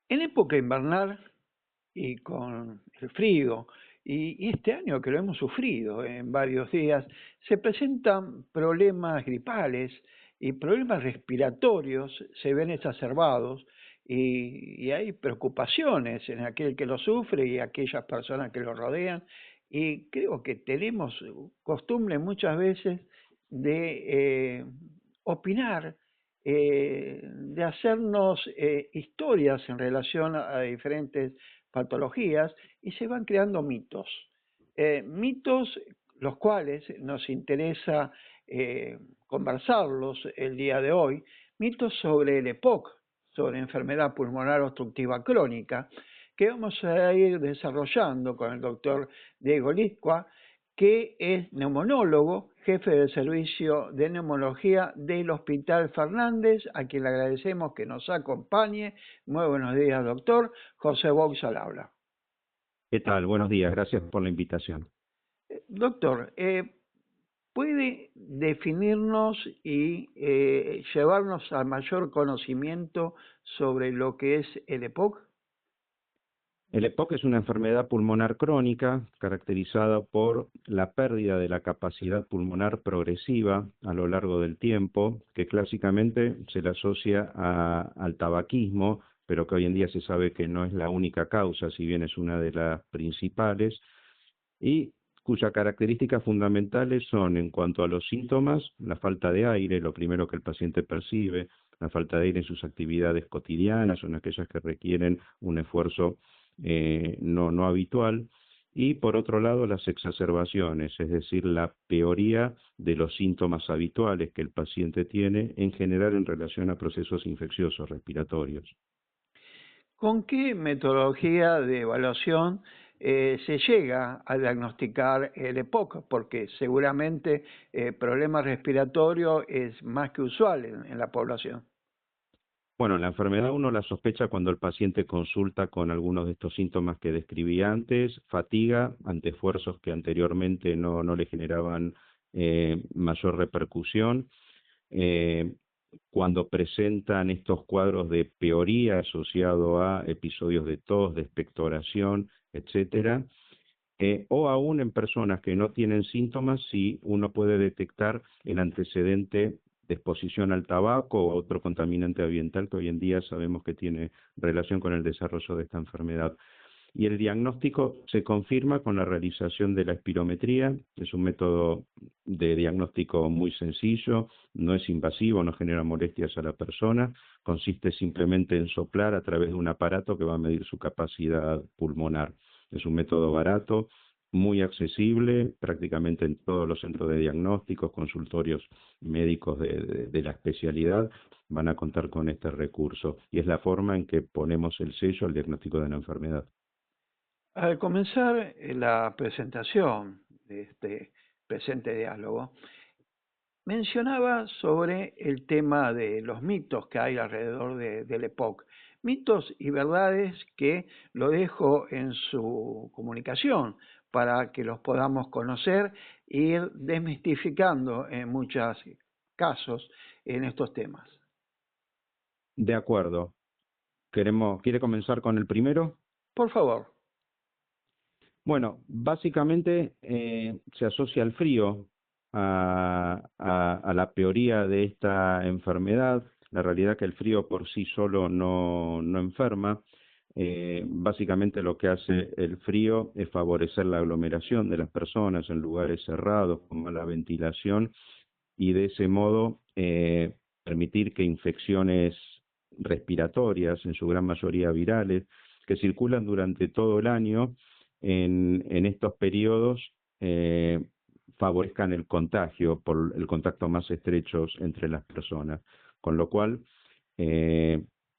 En época invernal y con el frío, y este año que lo hemos sufrido en varios días, se presentan problemas gripales y problemas respiratorios, se ven exacerbados y hay preocupaciones en aquel que lo sufre y aquellas personas que lo rodean. Y creo que tenemos costumbre muchas veces de opinar, de hacernos historias en relación a diferentes patologías y se van creando mitos. Mitos los cuales nos interesa conversarlos el día de hoy, mitos sobre el EPOC, sobre enfermedad pulmonar obstructiva crónica, que vamos a ir desarrollando con el doctor Diego Lizcua, que es neumonólogo, jefe del servicio de neumología del Hospital Fernández, a quien le agradecemos que nos acompañe. Muy buenos días, doctor. José Box al habla. ¿Qué tal? Buenos días, gracias por la invitación. Doctor, ¿puede definirnos y llevarnos a mayor conocimiento sobre lo que es el EPOC? El EPOC es una enfermedad pulmonar crónica caracterizada por la pérdida de la capacidad pulmonar progresiva a lo largo del tiempo, que clásicamente se le asocia al tabaquismo, pero que hoy en día se sabe que no es la única causa, si bien es una de las principales, y cuyas características fundamentales son, en cuanto a los síntomas, la falta de aire, lo primero que el paciente percibe, la falta de aire en sus actividades cotidianas, son aquellas que requieren un esfuerzo no habitual, y por otro lado las exacerbaciones, es decir, la peoría de los síntomas habituales que el paciente tiene en general en relación a procesos infecciosos respiratorios. ¿Con qué metodología de evaluación se llega a diagnosticar el EPOC? Porque seguramente problema respiratorio es más que usual en la población. Bueno, la enfermedad uno la sospecha cuando el paciente consulta con algunos de estos síntomas que describí antes, fatiga ante esfuerzos que anteriormente no le generaban mayor repercusión, eh, cuando presentan estos cuadros de peoría asociado a episodios de tos, de expectoración, etcétera, o aún en personas que no tienen síntomas, si uno puede detectar el antecedente de exposición al tabaco o a otro contaminante ambiental que hoy en día sabemos que tiene relación con el desarrollo de esta enfermedad. Y el diagnóstico se confirma con la realización de la espirometría. Es un método de diagnóstico muy sencillo, no es invasivo, no genera molestias a la persona, consiste simplemente en soplar a través de un aparato que va a medir su capacidad pulmonar. Es un método barato, muy accesible, prácticamente en todos los centros de diagnósticos, consultorios médicos de la especialidad van a contar con este recurso. Y es la forma en que ponemos el sello al diagnóstico de la enfermedad. Al comenzar la presentación de este presente diálogo, mencionaba sobre el tema de los mitos que hay alrededor del EPOC. Mitos y verdades que lo dejo en su comunicación para que los podamos conocer e ir desmistificando en muchos casos en estos temas. De acuerdo. ¿Quiere comenzar con el primero? Por favor. Bueno, básicamente se asocia al frío, a la peoría de esta enfermedad. La realidad es que el frío por sí solo no enferma. Básicamente lo que hace el frío es favorecer la aglomeración de las personas en lugares cerrados, con mala ventilación, y de ese modo permitir que infecciones respiratorias, en su gran mayoría virales, que circulan durante todo el año, en estos periodos favorezcan el contagio por el contacto más estrecho entre las personas. Con lo cual,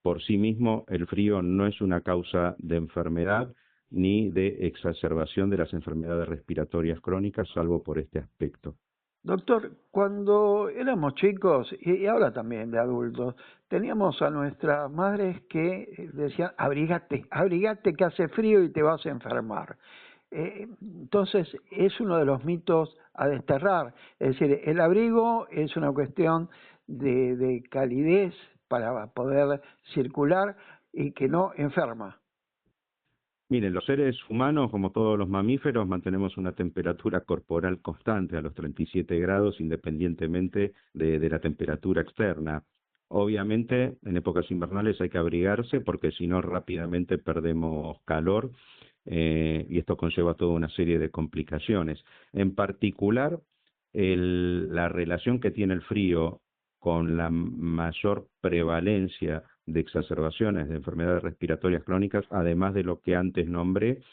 por sí mismo, el frío no es una causa de enfermedad ni de exacerbación de las enfermedades respiratorias crónicas, salvo por este aspecto. Doctor, cuando éramos chicos y ahora también de adultos, teníamos a nuestras madres que decían, abrigate, abrigate que hace frío y te vas a enfermar. Entonces, es uno de los mitos a desterrar. Es decir, el abrigo es una cuestión de calidez para poder circular y que no enferma. Miren, los seres humanos, como todos los mamíferos, mantenemos una temperatura corporal constante a los 37 grados independientemente de la temperatura externa. Obviamente, en épocas invernales hay que abrigarse porque si no rápidamente perdemos calor y esto conlleva toda una serie de complicaciones. En particular, la relación que tiene el frío con la mayor prevalencia de exacerbaciones de enfermedades respiratorias crónicas, además de lo que antes nombré,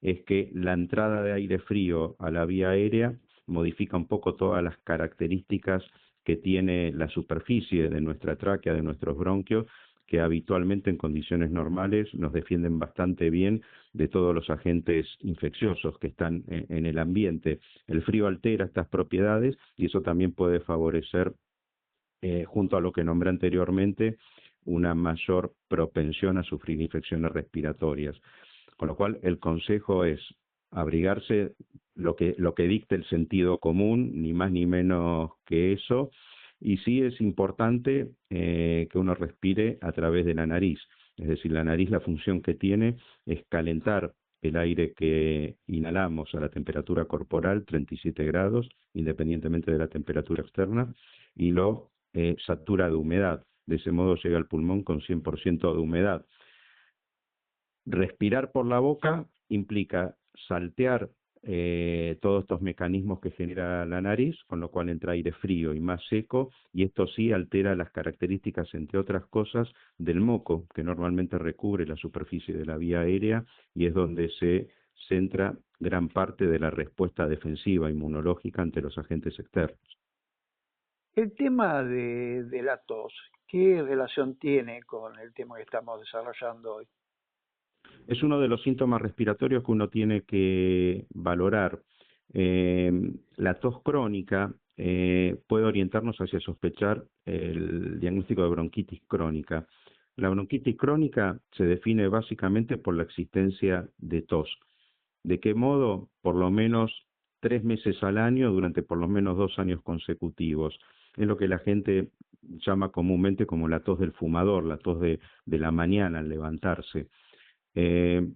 es que la entrada de aire frío a la vía aérea modifica un poco todas las características que tiene la superficie de nuestra tráquea, de nuestros bronquios, que habitualmente en condiciones normales nos defienden bastante bien de todos los agentes infecciosos que están en el ambiente. El frío altera estas propiedades y eso también puede favorecer, junto a lo que nombré anteriormente, una mayor propensión a sufrir infecciones respiratorias. Con lo cual, el consejo es abrigarse lo que dicta el sentido común, ni más ni menos que eso, y sí es importante que uno respire a través de la nariz. Es decir, la nariz, la función que tiene es calentar el aire que inhalamos a la temperatura corporal, 37 grados, independientemente de la temperatura externa, y lo satura de humedad. De ese modo llega al pulmón con 100% de humedad. Respirar por la boca implica saltear todos estos mecanismos que genera la nariz, con lo cual entra aire frío y más seco, y esto sí altera las características, entre otras cosas, del moco, que normalmente recubre la superficie de la vía aérea y es donde se centra gran parte de la respuesta defensiva inmunológica ante los agentes externos. El tema de la tos, ¿qué relación tiene con el tema que estamos desarrollando hoy? Es uno de los síntomas respiratorios que uno tiene que valorar. La tos crónica puede orientarnos hacia sospechar el diagnóstico de bronquitis crónica. La bronquitis crónica se define básicamente por la existencia de tos. ¿De qué modo? Por lo menos 3 meses al año durante por lo menos 2 años consecutivos. Es lo que la gente llama comúnmente como la tos del fumador, la tos de la mañana al levantarse. Eh,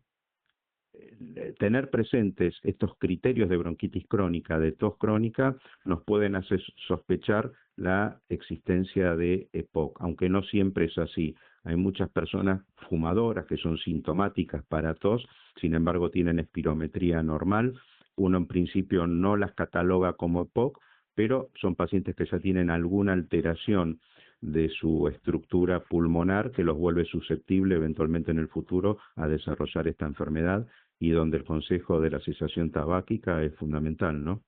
Tener presentes estos criterios de bronquitis crónica, de tos crónica, nos pueden hacer sospechar la existencia de EPOC, aunque no siempre es así. Hay muchas personas fumadoras que son sintomáticas para tos, sin embargo tienen espirometría normal. Uno en principio no las cataloga como EPOC, pero son pacientes que ya tienen alguna alteración de su estructura pulmonar que los vuelve susceptible eventualmente en el futuro a desarrollar esta enfermedad y donde el consejo de la cesación tabáquica es fundamental, ¿no?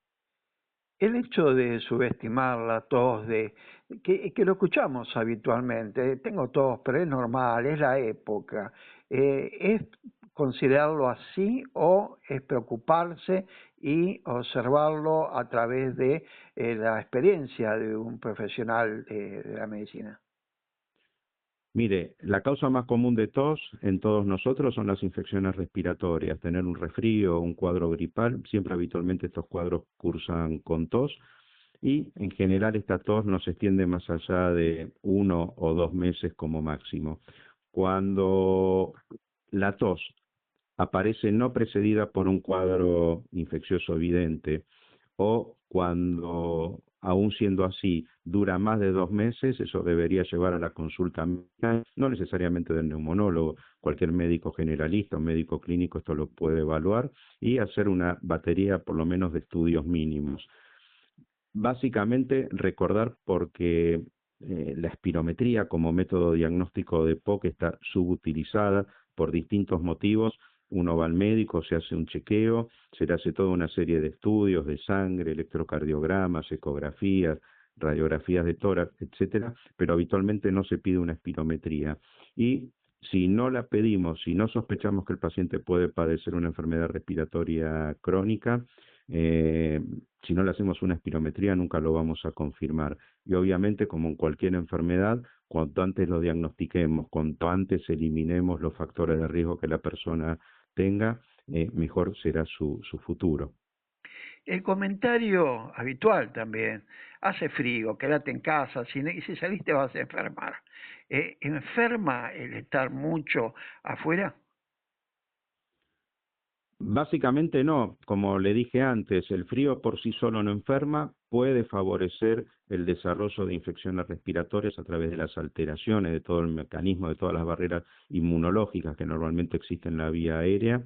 El hecho de subestimar la tos, que lo escuchamos habitualmente, tengo tos, pero es normal, es la época, ¿es considerarlo así o es preocuparse y observarlo a través de la experiencia de un profesional de la medicina? Mire, la causa más común de tos en todos nosotros son las infecciones respiratorias, tener un resfrío, un cuadro gripal, siempre habitualmente estos cuadros cursan con tos y en general esta tos no se extiende más allá de 1 o 2 meses como máximo. Cuando la tos aparece no precedida por un cuadro infeccioso evidente o cuando, aún siendo así, dura más de 2 meses, eso debería llevar a la consulta médica, no necesariamente del neumonólogo, cualquier médico generalista o médico clínico esto lo puede evaluar y hacer una batería por lo menos de estudios mínimos. Básicamente recordar porque la espirometría como método diagnóstico de POC está subutilizada por distintos motivos. Uno va al médico, se hace un chequeo, se le hace toda una serie de estudios de sangre, electrocardiogramas, ecografías, radiografías de tórax, etcétera, pero habitualmente no se pide una espirometría. Y si no la pedimos, si no sospechamos que el paciente puede padecer una enfermedad respiratoria crónica, eh, si no le hacemos una espirometría nunca lo vamos a confirmar. Y obviamente, como en cualquier enfermedad, cuanto antes lo diagnostiquemos, cuanto antes eliminemos los factores de riesgo que la persona tenga, mejor será su futuro. El comentario habitual también, hace frío, quédate en casa, si saliste vas a enfermar. ¿Enferma el estar mucho afuera? Básicamente no, como le dije antes, el frío por sí solo no enferma, puede favorecer el desarrollo de infecciones respiratorias a través de las alteraciones de todo el mecanismo, de todas las barreras inmunológicas que normalmente existen en la vía aérea,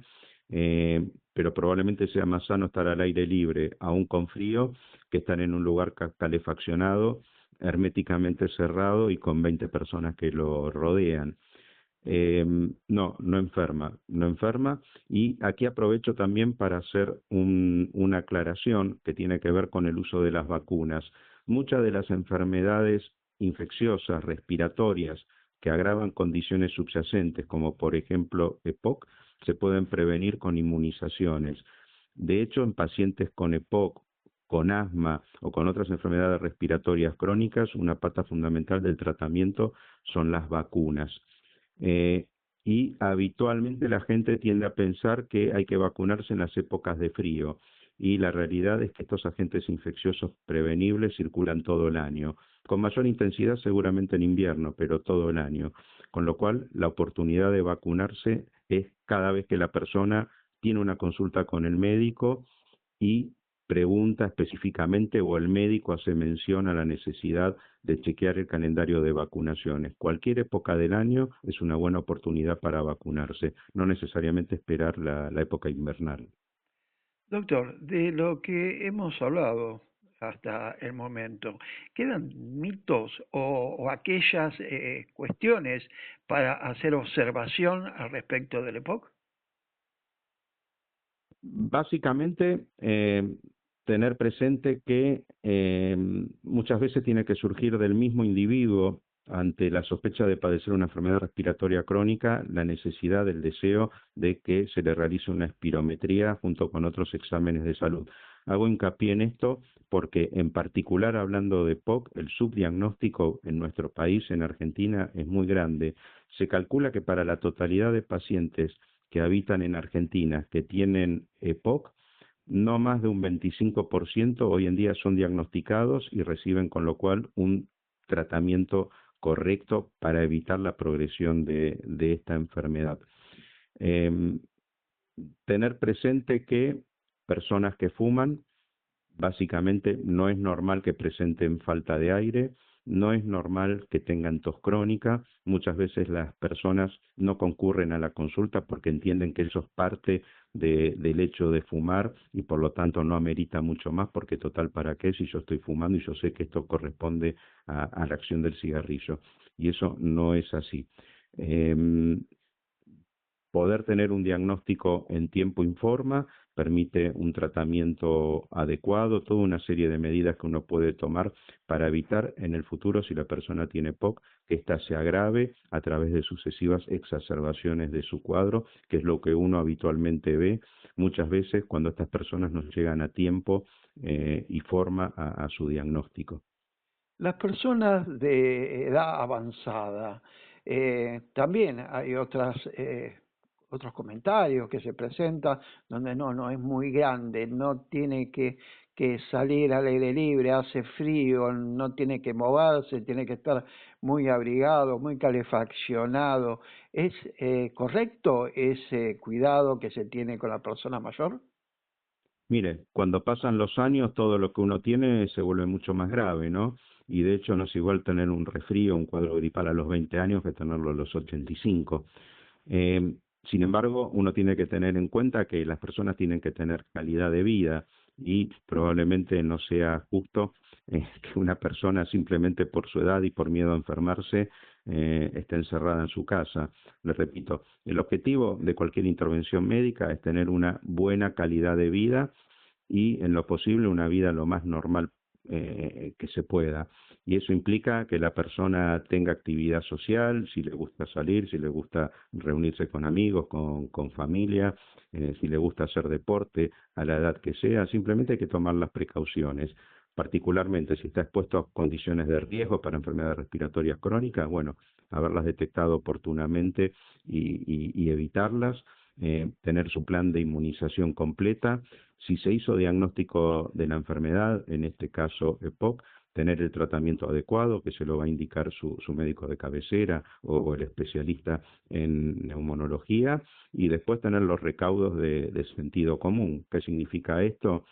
pero probablemente sea más sano estar al aire libre, aún con frío, que estar en un lugar calefaccionado, herméticamente cerrado y con 20 personas que lo rodean. No, no enferma, no enferma. Y aquí aprovecho también para hacer una aclaración que tiene que ver con el uso de las vacunas. Muchas de las enfermedades infecciosas, respiratorias, que agravan condiciones subyacentes, como por ejemplo EPOC, se pueden prevenir con inmunizaciones. De hecho, en pacientes con EPOC, con asma o con otras enfermedades respiratorias crónicas, una pata fundamental del tratamiento son las vacunas. Eh, y habitualmente la gente tiende a pensar que hay que vacunarse en las épocas de frío y la realidad es que estos agentes infecciosos prevenibles circulan todo el año, con mayor intensidad seguramente en invierno, pero todo el año, con lo cual la oportunidad de vacunarse es cada vez que la persona tiene una consulta con el médico y pregunta específicamente o el médico hace mención a la necesidad de chequear el calendario de vacunaciones. Cualquier época del año es una buena oportunidad para vacunarse, no necesariamente esperar la época invernal. Doctor, de lo que hemos hablado hasta el momento, ¿quedan mitos o aquellas cuestiones para hacer observación al respecto del EPOC? Básicamente, tener presente que muchas veces tiene que surgir del mismo individuo ante la sospecha de padecer una enfermedad respiratoria crónica, la necesidad, el deseo de que se le realice una espirometría junto con otros exámenes de salud. Hago hincapié en esto porque, en particular hablando de POC, el subdiagnóstico en nuestro país, en Argentina, es muy grande. Se calcula que para la totalidad de pacientes que habitan en Argentina, que tienen EPOC, no más de un 25% hoy en día son diagnosticados y reciben con lo cual un tratamiento correcto para evitar la progresión de esta enfermedad. Eh, Tener presente que personas que fuman básicamente no es normal que presenten falta de aire, no es normal que tengan tos crónica. Muchas veces las personas no concurren a la consulta porque entienden que eso es parte del hecho de fumar y por lo tanto no amerita mucho más porque total para qué si yo estoy fumando y yo sé que esto corresponde a la acción del cigarrillo. Y eso no es así. Eh, Poder tener un diagnóstico en tiempo informa permite un tratamiento adecuado, toda una serie de medidas que uno puede tomar para evitar en el futuro, si la persona tiene POC, que ésta se agrave a través de sucesivas exacerbaciones de su cuadro, que es lo que uno habitualmente ve muchas veces cuando estas personas no llegan a tiempo y forma a su diagnóstico. Las personas de edad avanzada, también hay otros comentarios que se presentan donde no es muy grande, no tiene que salir al aire libre, hace frío, no tiene que moverse, tiene que estar muy abrigado, muy calefaccionado. ¿Es correcto ese cuidado que se tiene con la persona mayor? Mire, cuando pasan los años, todo lo que uno tiene se vuelve mucho más grave, ¿no? Y de hecho no es igual tener un resfrío, un cuadro gripal a los 20 años que tenerlo a los 85. Sin embargo, uno tiene que tener en cuenta que las personas tienen que tener calidad de vida y probablemente no sea justo que una persona simplemente por su edad y por miedo a enfermarse esté encerrada en su casa. Le repito, el objetivo de cualquier intervención médica es tener una buena calidad de vida y en lo posible una vida lo más normal que se pueda. Y eso implica que la persona tenga actividad social, si le gusta salir, si le gusta reunirse con amigos, con familia, si le gusta hacer deporte a la edad que sea, simplemente hay que tomar las precauciones. Particularmente si está expuesto a condiciones de riesgo para enfermedades respiratorias crónicas, bueno, haberlas detectado oportunamente y evitarlas. tener su plan de inmunización completa. Si se hizo diagnóstico de la enfermedad, en este caso EPOC, tener el tratamiento adecuado que se lo va a indicar su médico de cabecera o el especialista en neumonología, y después tener los recaudos de sentido común. ¿Qué significa esto?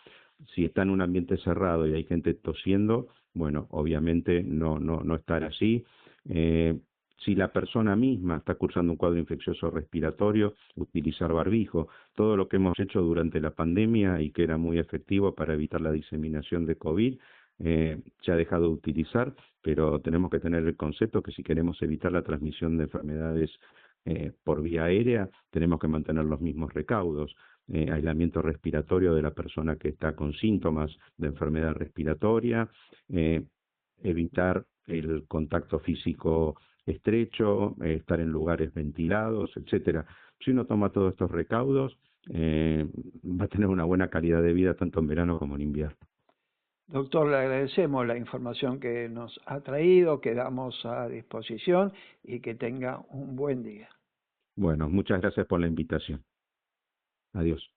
Si está en un ambiente cerrado y hay gente tosiendo, bueno, obviamente no estar así. Si la persona misma está cursando un cuadro infeccioso respiratorio, utilizar barbijo, todo lo que hemos hecho durante la pandemia y que era muy efectivo para evitar la diseminación de COVID, se ha dejado de utilizar, pero tenemos que tener el concepto que si queremos evitar la transmisión de enfermedades por vía aérea, tenemos que mantener los mismos recaudos. Aislamiento respiratorio de la persona que está con síntomas de enfermedad respiratoria, evitar el contacto físico estrecho, estar en lugares ventilados, etcétera. Si uno toma todos estos recaudos, va a tener una buena calidad de vida tanto en verano como en invierno. Doctor, le agradecemos la información que nos ha traído, quedamos a disposición y que tenga un buen día. Bueno, muchas gracias por la invitación. Adiós.